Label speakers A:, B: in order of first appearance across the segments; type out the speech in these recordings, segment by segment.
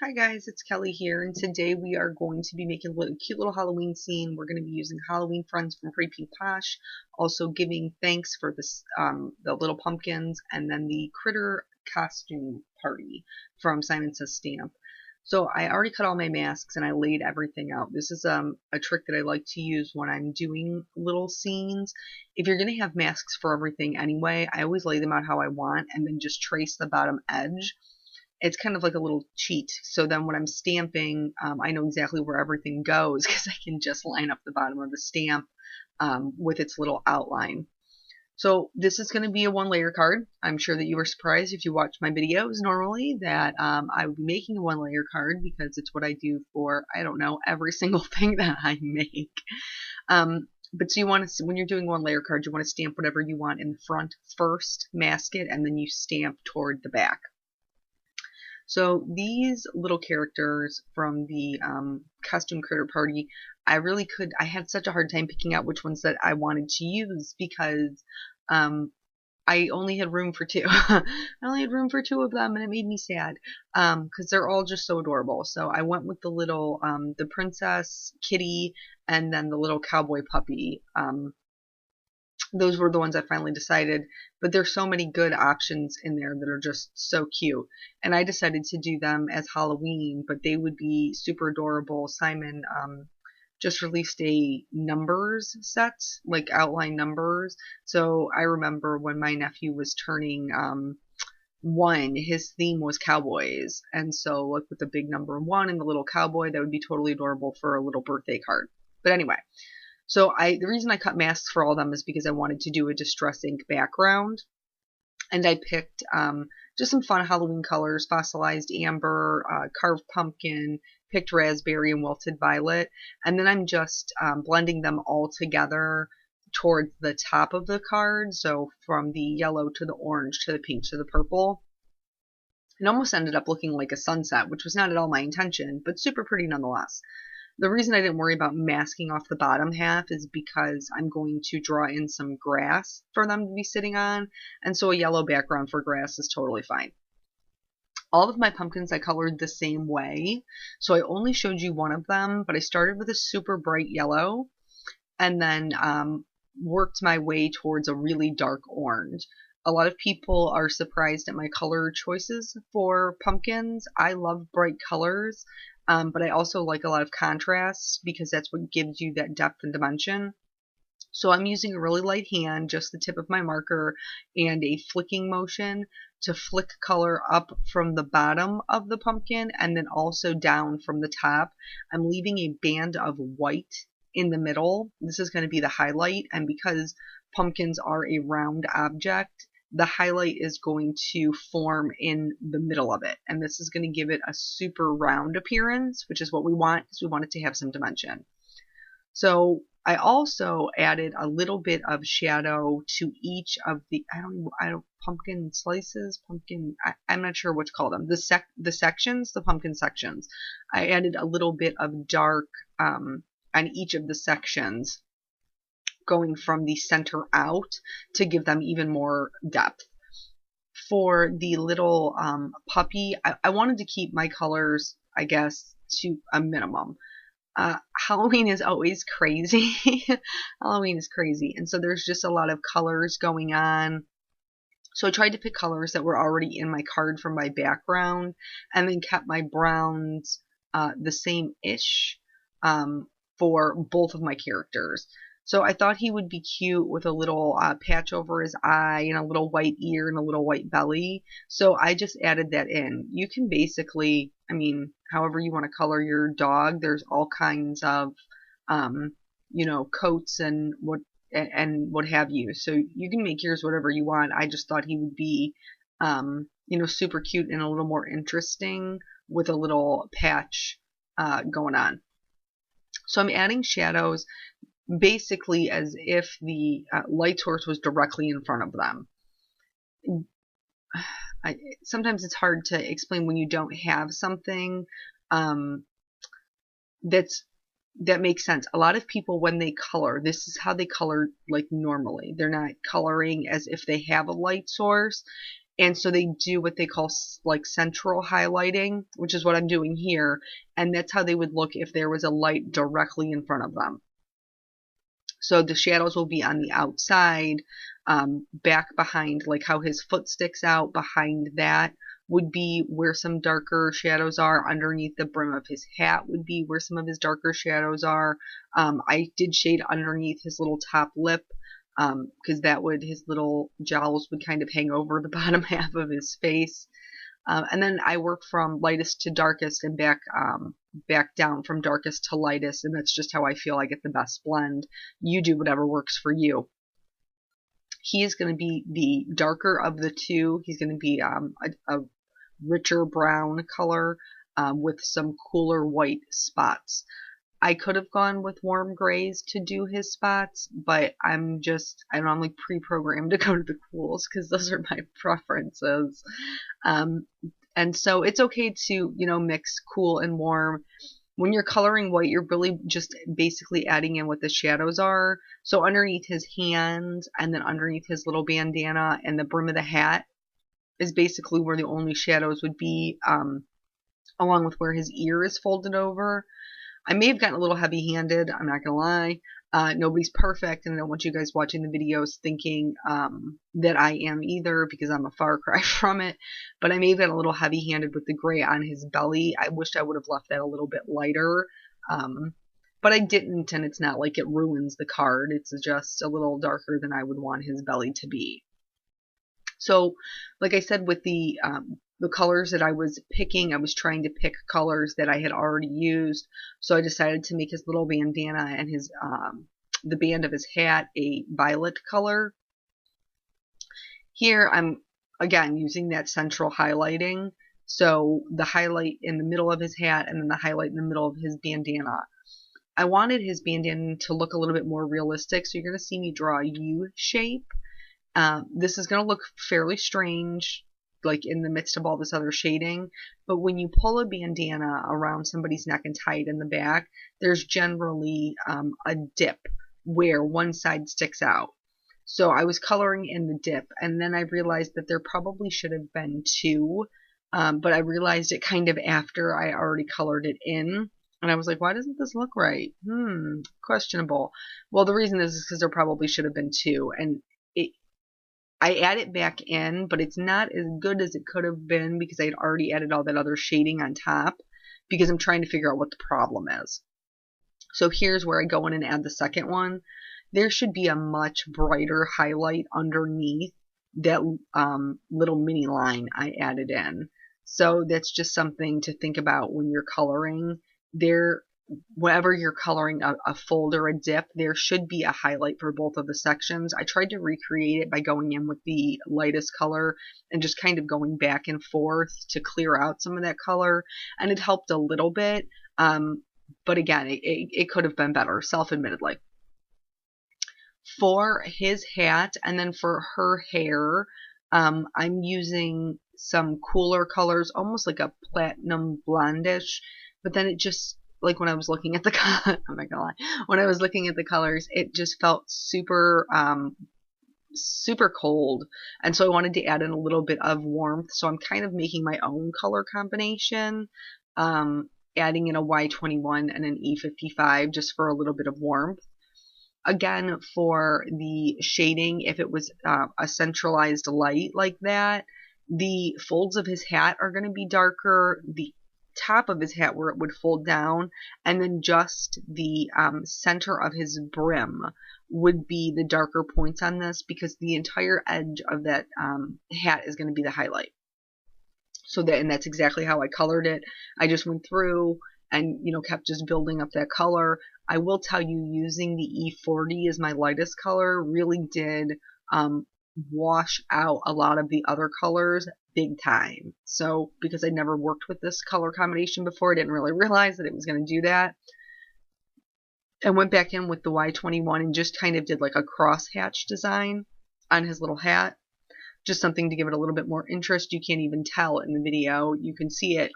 A: Hi guys, it's Kelly here, and today we are going to be making a cute little Halloween scene. We're going to be using Halloween Friends from Pretty Pink Posh, also giving thanks for this, the little pumpkins, and then the critter costume party from Simon Says Stamp. So I already cut all my masks and I laid everything out. This is a trick that I like to use when I'm doing little scenes. If you're going to have masks for everything anyway, I always lay them out how I want and then just trace the bottom edge. It's kind of like a little cheat. So then when I'm stamping, I know exactly where everything goes because I can just line up the bottom of the stamp with its little outline. So this is going to be a one-layer card. I'm sure that you were surprised if you watch my videos normally that I would be making a one-layer card because it's what I do for, I don't know, every single thing that I make. But so you want to, when you're doing one-layer card, you want to stamp whatever you want in the front first, mask it, and then you stamp toward the back. So these little characters from the costume critter party, I had such a hard time picking out which ones that I wanted to use because I only had room for two. I only had room for two of them, and it made me sad because they're all just so adorable. So I went with the little, the princess, kitty, and then the little cowboy puppy. Those were the ones I finally decided, but there's so many good options in there that are just so cute. And I decided to do them as Halloween, but they would be super adorable. Simon just released a numbers set, like outline numbers. So I remember when my nephew was turning 1, his theme was cowboys. And so like with the big number 1 and the little cowboy, that would be totally adorable for a little birthday card. But anyway. So the reason I cut masks for all of them is because I wanted to do a distress ink background. And I picked just some fun Halloween colors, fossilized amber, carved pumpkin, picked raspberry, and wilted violet. And then I'm just blending them all together towards the top of the card. So from the yellow to the orange to the pink to the purple. It almost ended up looking like a sunset, which was not at all my intention, but super pretty nonetheless. The reason I didn't worry about masking off the bottom half is because I'm going to draw in some grass for them to be sitting on, and so a yellow background for grass is totally fine. All of my pumpkins I colored the same way, so I only showed you one of them, but I started with a super bright yellow, and then worked my way towards a really dark orange. A lot of people are surprised at my color choices for pumpkins. I love bright colors. But I also like a lot of contrast because that's what gives you that depth and dimension. So I'm using a really light hand, just the tip of my marker, and a flicking motion to flick color up from the bottom of the pumpkin and then also down from the top. I'm leaving a band of white in the middle. This is going to be the highlight, and because pumpkins are a round object, the highlight is going to form in the middle of it. And this is going to give it a super round appearance, which is what we want because we want it to have some dimension. So I also added a little bit of shadow to each of the, pumpkin slices, I'm not sure what to call them. The sections, the pumpkin sections. I added a little bit of dark on each of the sections, going from the center out to give them even more depth. For the little puppy, I wanted to keep my colors, I guess, to a minimum. Halloween is always crazy. Halloween is crazy. And so there's just a lot of colors going on. So I tried to pick colors that were already in my card from my background and then kept my browns the same-ish for both of my characters. So I thought he would be cute with a little patch over his eye and a little white ear and a little white belly. So I just added that in. You can basically, however you want to color your dog, there's all kinds of, coats and what have you. So you can make yours whatever you want. I just thought he would be, super cute and a little more interesting with a little patch going on. So I'm adding shadows basically as if the light source was directly in front of them. Sometimes it's hard to explain when you don't have something that makes sense. A lot of people, when they color, this is how they color like normally. They're not coloring as if they have a light source. And so they do what they call like central highlighting, which is what I'm doing here. And that's how they would look if there was a light directly in front of them. So the shadows will be on the outside, back behind, like how his foot sticks out. Behind that would be where some darker shadows are. Underneath the brim of his hat would be where some of his darker shadows are. I did shade underneath his little top lip, because that would, his little jowls would kind of hang over the bottom half of his face. And then I work from lightest to darkest and back down from darkest to lightest, and that's just how I feel I get the best blend. You do whatever works for you. He is going to be the darker of the two. He's going to be a richer brown color with some cooler white spots. I could have gone with warm grays to do his spots, but I don't know, I'm like pre-programmed to go to the cools because those are my preferences. And so it's okay to, mix cool and warm. When you're coloring white, you're really just basically adding in what the shadows are. So underneath his hands and then underneath his little bandana and the brim of the hat is basically where the only shadows would be, along with where his ear is folded over. I may have gotten a little heavy-handed, I'm not gonna lie. Nobody's perfect, and I don't want you guys watching the videos thinking that I am either, because I'm a far cry from it. But I may have gotten a little heavy-handed with the gray on his belly. I wished I would have left that a little bit lighter, but I didn't, and it's not like it ruins the card. It's just a little darker than I would want his belly to be. So, like I said, with the colors that I was picking, I was trying to pick colors that I had already used. So I decided to make his little bandana and his the band of his hat a violet color. Here I'm again using that central highlighting. So the highlight in the middle of his hat and then the highlight in the middle of his bandana. I wanted his bandana to look a little bit more realistic, so you're going to see me draw a U shape. This is going to look fairly strange, like in the midst of all this other shading, but when you pull a bandana around somebody's neck and tie it in the back, there's generally a dip where one side sticks out. So I was coloring in the dip, and then I realized that there probably should have been two, but I realized it kind of after I already colored it in, and I was like, why doesn't this look right? Questionable. Well, the reason is because there probably should have been two, and I add it back in, but it's not as good as it could have been because I had already added all that other shading on top, because I'm trying to figure out what the problem is. So here's where I go in and add the second one. There should be a much brighter highlight underneath that little mini line I added in. So that's just something to think about when you're coloring. Whenever you're coloring a fold or a dip, there should be a highlight for both of the sections. I tried to recreate it by going in with the lightest color and just kind of going back and forth to clear out some of that color, and it helped a little bit. But again, it could have been better, self-admittedly. For his hat and then for her hair, I'm using some cooler colors, almost like a platinum blondish, but then it just, like when I was looking at the I'm not gonna lie, when I was looking at the colors, it just felt super super cold, and so I wanted to add in a little bit of warmth. So I'm kind of making my own color combination, adding in a Y21 and an E55 just for a little bit of warmth. Again, for the shading, if it was a centralized light like that, the folds of his hat are going to be darker. The top of his hat where it would fold down, and then just the center of his brim would be the darker points on this, because the entire edge of that hat is going to be the highlight. So that's exactly how I colored it. I just went through and kept just building up that color. I will tell you, using the E40 as my lightest color really did wash out a lot of the other colors big time. So because I'd never worked with this color combination before, I didn't really realize that it was going to do that. I went back in with the Y21 and just kind of did like a crosshatch design on his little hat. Just something to give it a little bit more interest. You can't even tell in the video. You can see it.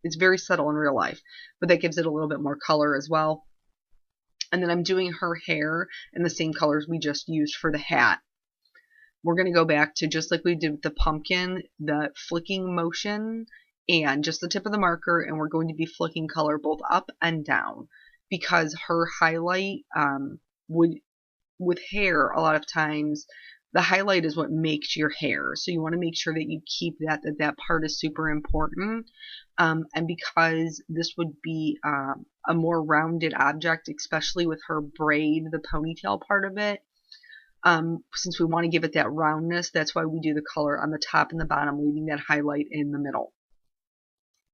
A: It's very subtle in real life, but that gives it a little bit more color as well. And then I'm doing her hair in the same colors we just used for the hat. we're going to go back to just like we did with the pumpkin, the flicking motion and just the tip of the marker, and we're going to be flicking color both up and down, because her highlight would, with hair, a lot of times the highlight is what makes your hair. So you want to make sure that you keep that part is super important. And because this would be a more rounded object, especially with her braid, the ponytail part of it, since we want to give it that roundness, that's why we do the color on the top and the bottom, leaving that highlight in the middle.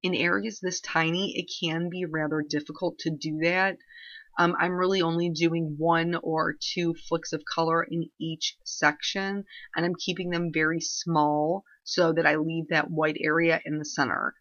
A: In areas this tiny, it can be rather difficult to do that. I'm really only doing 1 or 2 flicks of color in each section, and I'm keeping them very small so that I leave that white area in the center.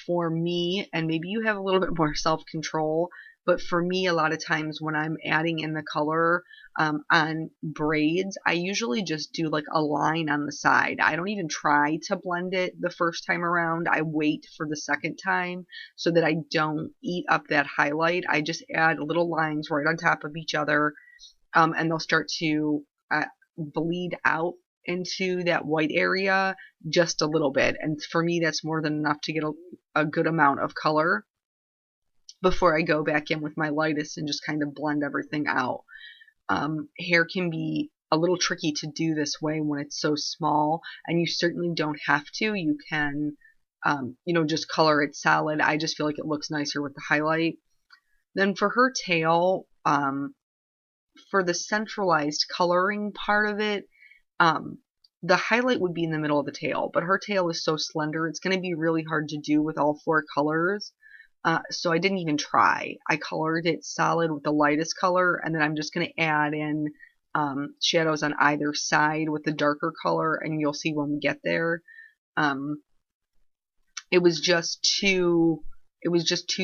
A: For me, and maybe you have a little bit more self-control, but for me, a lot of times when I'm adding in the color on braids, I usually just do like a line on the side. I don't even try to blend it the first time around. I wait for the second time so that I don't eat up that highlight. I just add little lines right on top of each other, and they'll start to bleed out into that white area just a little bit. And for me, that's more than enough to get a good amount of color before I go back in with my lightest and just kind of blend everything out. Hair can be a little tricky to do this way when it's so small, and you certainly don't have to. You can, just color it solid. I just feel like it looks nicer with the highlight. Then for her tail, for the centralized coloring part of it, the highlight would be in the middle of the tail, but her tail is so slender, it's going to be really hard to do with all 4 colors. So I didn't even try. I colored it solid with the lightest color, and then I'm just going to add in shadows on either side with the darker color, and you'll see when we get there. It was just too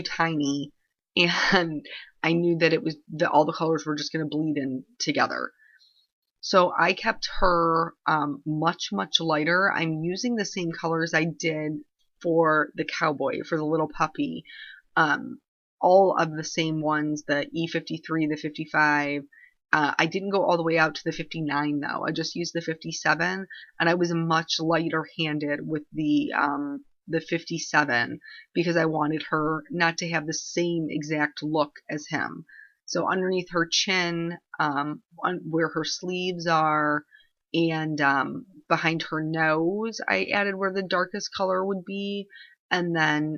A: tiny, and I knew that all the colors were just going to bleed in together. So I kept her much, much lighter. I'm using the same colors I did for the cowboy, for the little puppy. All of the same ones, the E53, the 55. I didn't go all the way out to the 59 though. I just used the 57, and I was much lighter handed with the 57 because I wanted her not to have the same exact look as him. So underneath her chin, where her sleeves are, and behind her nose, I added where the darkest color would be, and then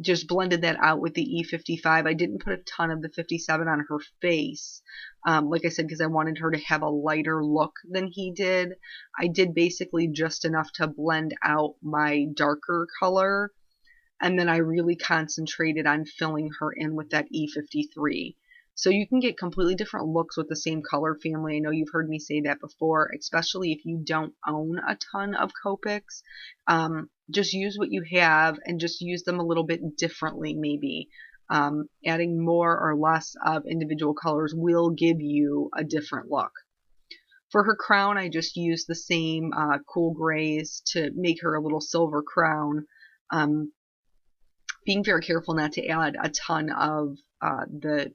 A: just blended that out with the E55. I didn't put a ton of the 57 on her face, like I said, because I wanted her to have a lighter look than he did. I did basically just enough to blend out my darker color, and then I really concentrated on filling her in with that E53. So you can get completely different looks with the same color family. I know you've heard me say that before, especially if you don't own a ton of Copics. Just use what you have and just use them a little bit differently maybe. Adding more or less of individual colors will give you a different look. For her crown, I just used the same cool grays to make her a little silver crown. Being very careful not to add a ton of the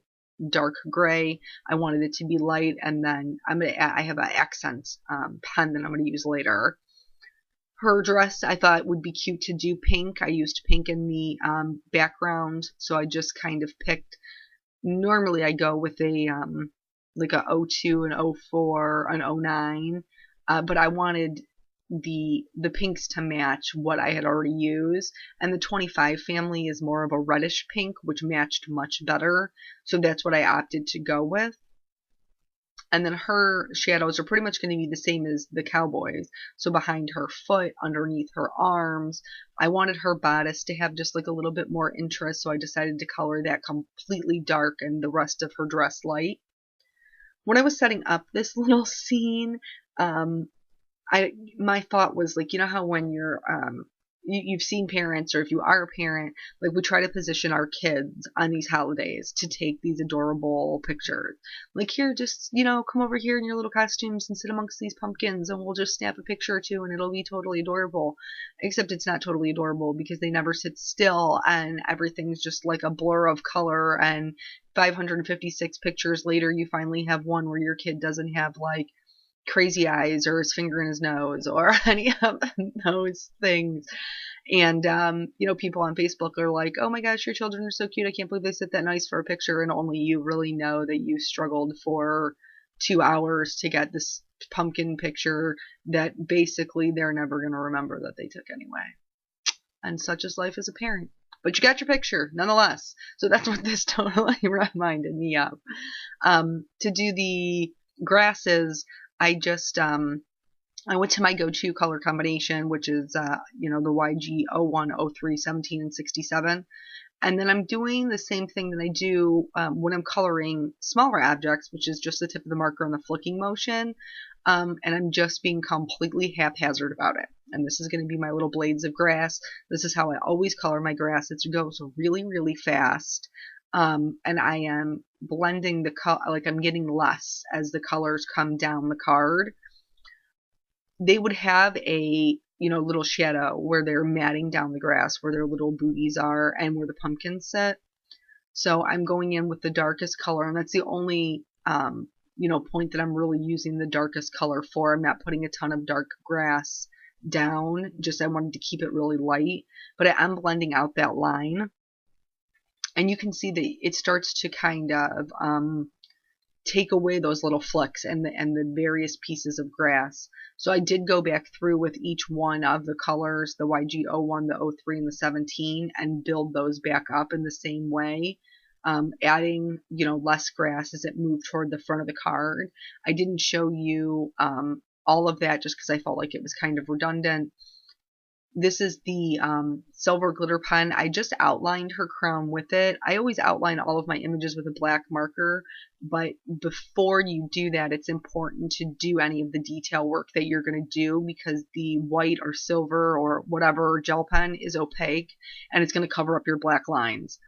A: dark gray. I wanted it to be light, and then I have an accent pen that I'm going to use later. Her dress I thought would be cute to do pink. I used pink in the background, so I just kind of picked. Normally I go with a like a 02, an 04, an 09, but I wanted the pinks to match what I had already used, and the 25 family is more of a reddish pink, which matched much better, so that's what I opted to go with. And then her shadows are pretty much going to be the same as the cowboys. So behind her foot, underneath her arms, I wanted her bodice to have just like a little bit more interest, so I decided to color that completely dark and the rest of her dress light. When I was setting up this little scene, my thought was like, you know how when you're you've seen parents, or if you are a parent, like we try to position our kids on these holidays to take these adorable pictures. Like, here, just, come over here in your little costumes and sit amongst these pumpkins and we'll just snap a picture or two and it'll be totally adorable. Except it's not totally adorable because they never sit still and everything's just like a blur of color, and 556 pictures later you finally have one where your kid doesn't have like crazy eyes or his finger in his nose or any of those things. And, people on Facebook are like, oh my gosh, your children are so cute. I can't believe they sit that nice for a picture. And only you really know that you struggled for 2 hours to get this pumpkin picture that basically they're never going to remember that they took anyway. And such is life as a parent. But you got your picture nonetheless. So that's what this totally reminded me of. To do the grasses, I just, I went to my go-to color combination, which is, the YG 01, 03, 17, and 67. And then I'm doing the same thing that I do when I'm coloring smaller objects, which is just the tip of the marker and the flicking motion. And I'm just being completely haphazard about it. And this is going to be my little blades of grass. This is how I always color my grass. It goes really, really fast. And I am blending the color, like I'm getting less as the colors come down the card. They would have a, little shadow where they're matting down the grass, where their little booties are and where the pumpkins sit. So I'm going in with the darkest color, and that's the only, point that I'm really using the darkest color for. I'm not putting a ton of dark grass down, just I wanted to keep it really light, but I am blending out that line. And you can see that it starts to kind of take away those little flecks and the various pieces of grass. So I did go back through with each one of the colors, the YG01, the 03, and the 17, and build those back up in the same way, adding, less grass as it moved toward the front of the card. I didn't show you all of that just because I felt like it was kind of redundant. This is the silver glitter pen. I just outlined her crown with it. I always outline all of my images with a black marker, but before you do that, it's important to do any of the detail work that you're going to do, because the white or silver or whatever gel pen is opaque and it's going to cover up your black lines.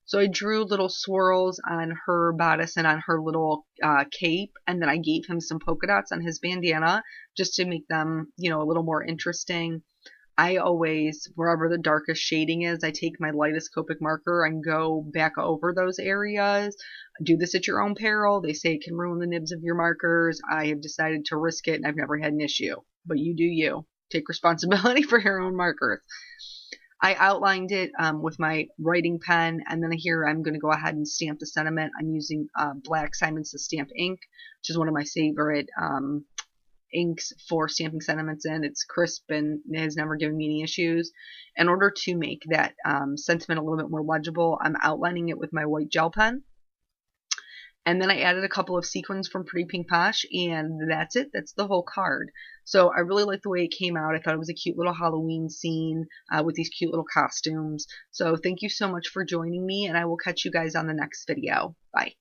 A: So I drew little swirls on her bodice and on her little cape, and then I gave him some polka dots on his bandana just to make them, a little more interesting. I always, wherever the darkest shading is, I take my lightest Copic marker and go back over those areas. Do this at your own peril. They say it can ruin the nibs of your markers. I have decided to risk it, and I've never had an issue. But you do you. Take responsibility for your own markers. I outlined it with my writing pen, and then here I'm going to go ahead and stamp the sentiment. I'm using black Simon Says Stamp ink, which is one of my favorite inks for stamping sentiments in. It's crisp and has never given me any issues. In order to make that sentiment a little bit more legible, I'm outlining it with my white gel pen. And then I added a couple of sequins from Pretty Pink Posh, and that's it. That's the whole card. So I really like the way it came out. I thought it was a cute little Halloween scene with these cute little costumes. So thank you so much for joining me, and I will catch you guys on the next video. Bye.